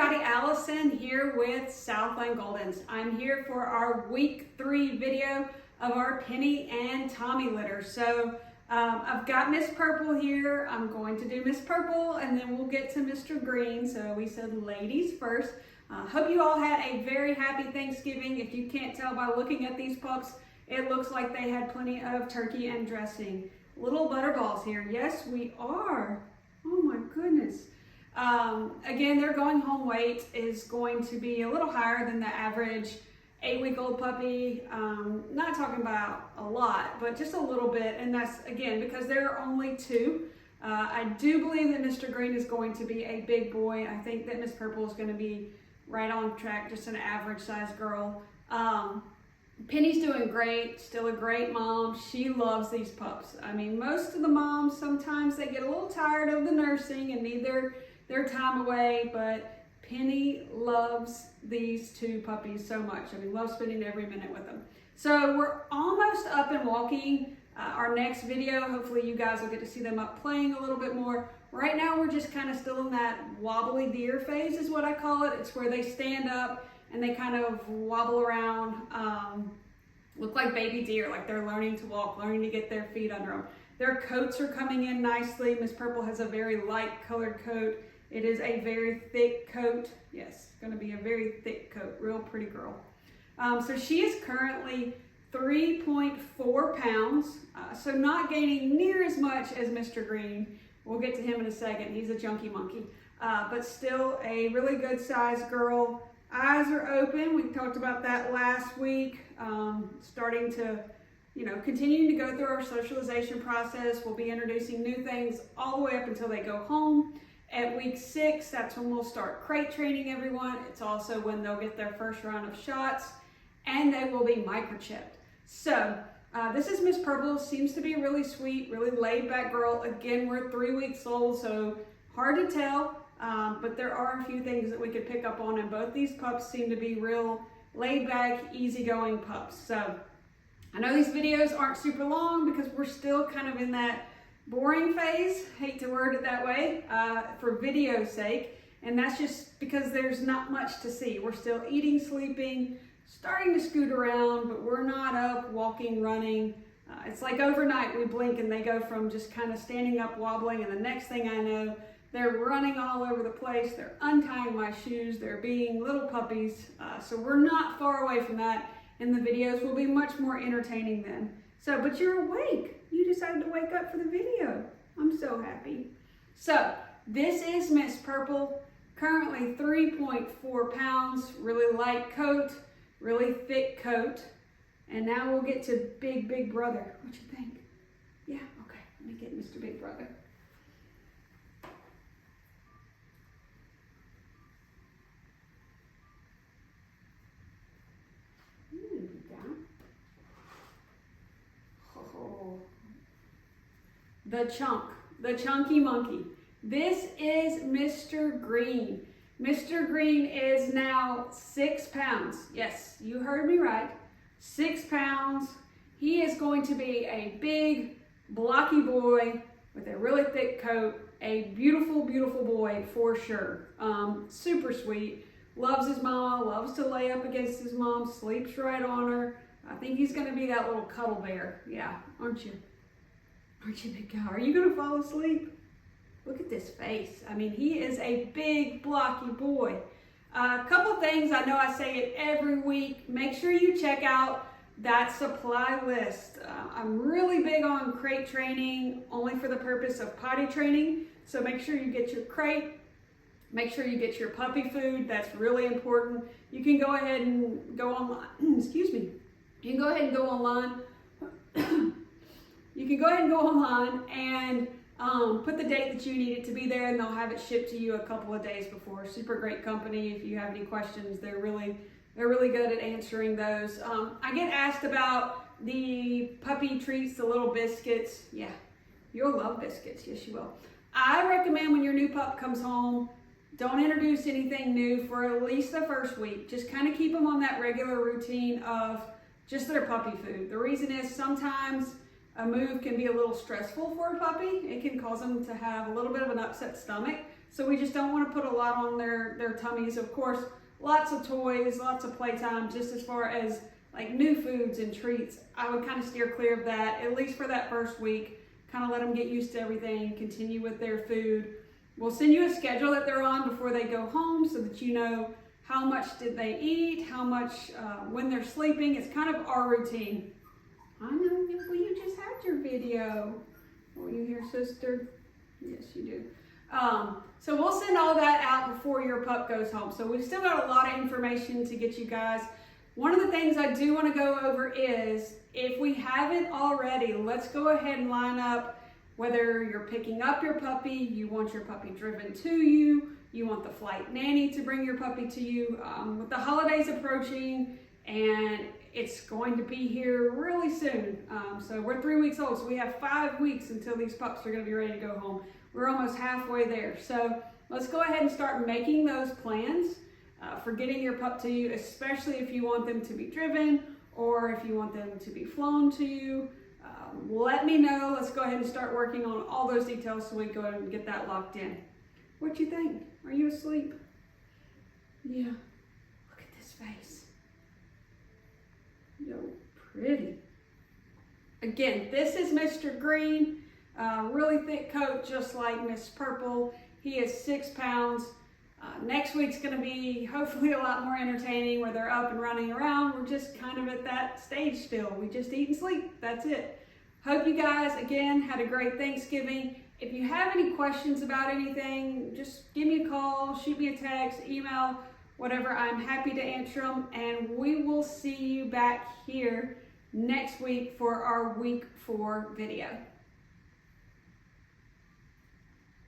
everybody, Allison here with Southland Goldens. I'm here for our week 3 video of our Penny and Tommy litter. So I've got Miss Purple here. I'm going to do Miss Purple and then we'll get to Mr. Green. So we said ladies first. Hope you all had a very happy Thanksgiving. If you can't tell by looking at these pups, it looks like they had plenty of turkey and dressing. Little butterballs here. Yes, we are. Oh my goodness. Again, their going home weight is going to be a little higher than the average 8-week-old puppy. Not talking about a lot, but just a little bit. And that's, again, because there are only 2. I do believe that Mr. Green is going to be a big boy. I think that Miss Purple is going to be right on track, just an average size girl. Penny's doing great, still a great mom. She loves these pups. I mean, most of the moms, sometimes they get a little tired of the nursing and need their time away, but Penny loves these 2 puppies so much. I mean, loves spending every minute with them. So we're almost up and walking. Our next video, hopefully you guys will get to see them up playing a little bit more. Right now, we're just kind of still in that wobbly deer phase is what I call it. It's where they stand up and they kind of wobble around, look like baby deer, like they're learning to walk, learning to get their feet under them. Their coats are coming in nicely. Miss Purple has a very light colored coat. It is a very thick coat. Yes, going to be a very thick coat. Real pretty girl. So she is currently 3.4 pounds. So not gaining near as much as Mr. Green. We'll get to him in a second. He's a junkie monkey. But still a really good sized girl. Eyes are open. We talked about that last week. Starting to, continuing to go through our socialization process. We'll be introducing new things all the way up until they go home. At week 6, that's when we'll start crate training everyone. It's also when they'll get their first round of shots and they will be microchipped. So this is Miss Purple. Seems to be really sweet, really laid back girl. Again, we're 3 weeks old, so hard to tell, but there are a few things that we could pick up on, and both these pups seem to be real laid back, easygoing pups. So I know these videos aren't super long because we're still kind of in that boring phase, hate to word it that way, for video's sake, and that's just because there's not much to see. We're still eating, sleeping, starting to scoot around, but we're not up, walking, running. It's like overnight we blink and they go from just kind of standing up, wobbling, and the next thing I know, they're running all over the place, they're untying my shoes, they're being little puppies, so we're not far away from that, and the videos will be much more entertaining then. So, but you're awake. You decided to wake up for the video. I'm so happy. So, this is Miss Purple, currently 3.4 pounds, really light coat, really thick coat. And now we'll get to Big Brother. What you think? Yeah, okay, let me get Mr. Big Brother. The chunky monkey. This is Mr. Green. Mr. Green is now 6 pounds. Yes, you heard me right. 6 pounds. He is going to be a big, blocky boy with a really thick coat. A beautiful, beautiful boy for sure. Super sweet. Loves his mama, loves to lay up against his mom, sleeps right on her. I think he's going to be that little cuddle bear. Yeah, aren't you? Aren't you, big guy? Are you going to fall asleep? Look at this face. I mean, he is a big, blocky boy. A couple things, I know I say it every week. Make sure you check out that supply list. I'm really big on crate training, only for the purpose of potty training. So make sure you get your crate. Make sure you get your puppy food. That's really important. You can go ahead and go online. Excuse me. You can go ahead and go online. You can go ahead and go online and put the date that you need it to be there, and they'll have it shipped to you a couple of days before. Super great company. If you have any questions, they're really good at answering those. I get asked about the puppy treats, the little biscuits. Yeah, you'll love biscuits. Yes, you will. I recommend when your new pup comes home, don't introduce anything new for at least the first week. Just kind of keep them on that regular routine of just their puppy food. The reason is sometimes a move can be a little stressful for a puppy. It can cause them to have a little bit of an upset stomach. So we just don't want to put a lot on their tummies. Of course, lots of toys, lots of playtime, just as far as like new foods and treats. I would kind of steer clear of that, at least for that first week. Kind of let them get used to everything, continue with their food. We'll send you a schedule that they're on before they go home so that you know how much did they eat, how much when they're sleeping. It's kind of our routine. I know, well, you just had your video. Oh, you hear, sister? Yes, you do. So we'll send all that out before your pup goes home. So we've still got a lot of information to get you guys. One of the things I do want to go over is, if we haven't already, let's go ahead and line up whether you're picking up your puppy, you want your puppy driven to you, you want the flight nanny to bring your puppy to you. With the holidays approaching, and it's going to be here really soon. So we're 3 weeks old, so we have 5 weeks until these pups are going to be ready to go home. We're almost halfway there. So let's go ahead and start making those plans for getting your pup to you, especially if you want them to be driven or if you want them to be flown to you. Let me know. Let's go ahead and start working on all those details so we can go ahead and get that locked in. What do you think? Are you asleep? Yeah. Look at this face. Yo, pretty. Again, this is Mr. Green. Really thick coat, just like Miss Purple. He is 6 pounds. Next week's going to be hopefully a lot more entertaining, where they're up and running around. We're just kind of at that stage still. We just eat and sleep. That's it. Hope you guys, again, had a great Thanksgiving. If you have any questions about anything, just give me a call, shoot me a text, email, whatever. I'm happy to answer them. And we will see you back here next week for our week 4 video.